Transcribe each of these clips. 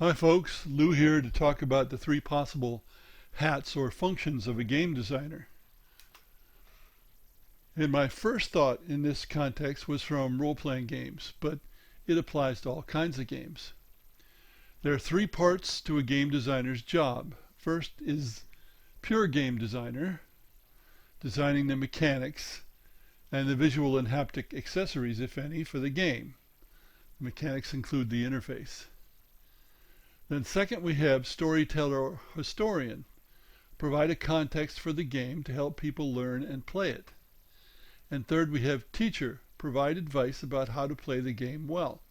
Hi folks, Lou here to talk about the three possible hats or functions of a game designer. And my first thought in this context was from role-playing games, but it applies to all kinds of games. There are three parts to a game designer's job. First is pure game designer, designing the mechanics and the visual and haptic accessories, if any, for the game. The mechanics include the interface. Then second, we have storyteller or historian. Provide a context for the game to help people learn and play it. And third, we have teacher. Provide advice about how to play the game well.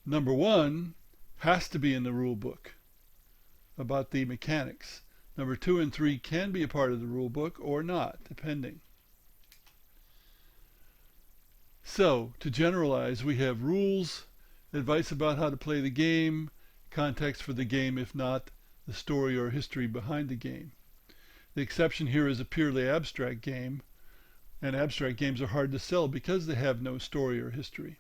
Number one has to be in the rule book about the mechanics. Number 2 and 3 can be a part of the rule book or not, depending. So, to generalize, we have rules, advice about how to play the game, context for the game, if not the story or history behind the game. The exception here is a purely abstract game, and abstract games are hard to sell because they have no story or history.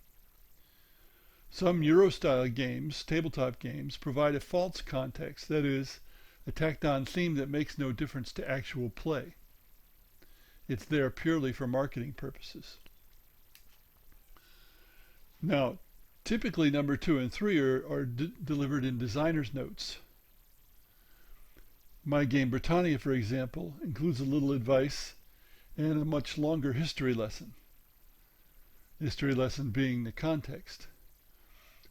Some Euro-style games, tabletop games, provide a false context, that is, a tacked-on theme that makes no difference to actual play. It's there purely for marketing purposes. Now, typically number 2 and 3 are delivered in designer's notes. My game Britannia, for example, includes a little advice and a much longer history lesson. History lesson being the context.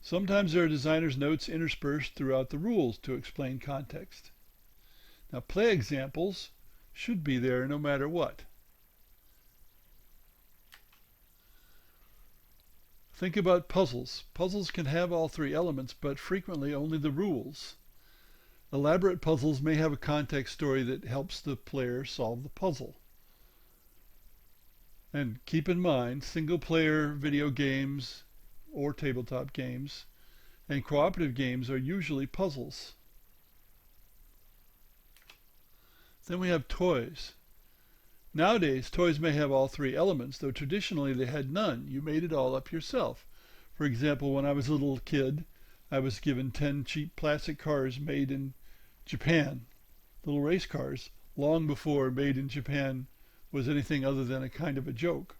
Sometimes there are designer's notes interspersed throughout the rules to explain context. Now, play examples should be there no matter what. Think about puzzles. Puzzles can have all three elements, but frequently only the rules. Elaborate puzzles may have a context story that helps the player solve the puzzle. And keep in mind, single-player video games or tabletop games and cooperative games are usually puzzles. Then we have toys. Nowadays, toys may have all three elements, though traditionally they had none. You made it all up yourself. For example, when I was a little kid, I was given 10 cheap plastic cars made in Japan, little race cars, long before made in Japan was anything other than a kind of a joke.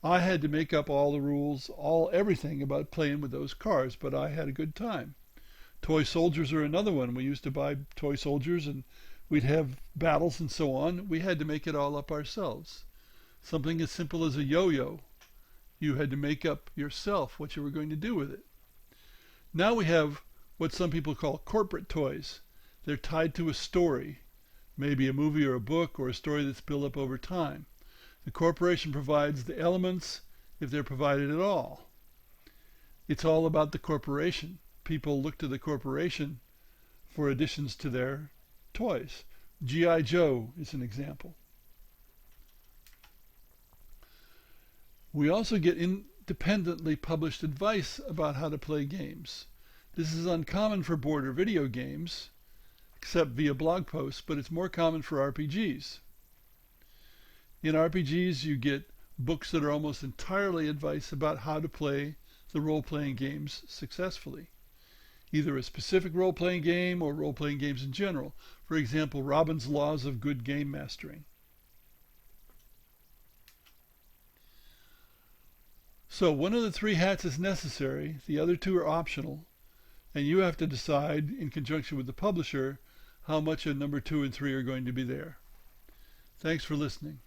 I had to make up all the rules, everything about playing with those cars, but I had a good time. Toy soldiers are another one. We used to buy toy soldiers and we'd have battles and so on. We had to make it all up ourselves. Something as simple as a yo-yo. You had to make up yourself what you were going to do with it. Now we have what some people call corporate toys. They're tied to a story, maybe a movie or a book or a story that's built up over time. The corporation provides the elements, if they're provided at all. It's all about the corporation. People look to the corporation for additions to their toys. G.I. Joe is an example. We also get independently published advice about how to play games. This is uncommon for board or video games, except via blog posts, but it's more common for RPGs. In RPGs, you get books that are almost entirely advice about how to play the role-playing games successfully. Either a specific role-playing game or role-playing games in general. For example, Robin's Laws of Good Game Mastering. So one of the three hats is necessary, the other two are optional, and you have to decide, in conjunction with the publisher, how much of number 2 and 3 are going to be there. Thanks for listening.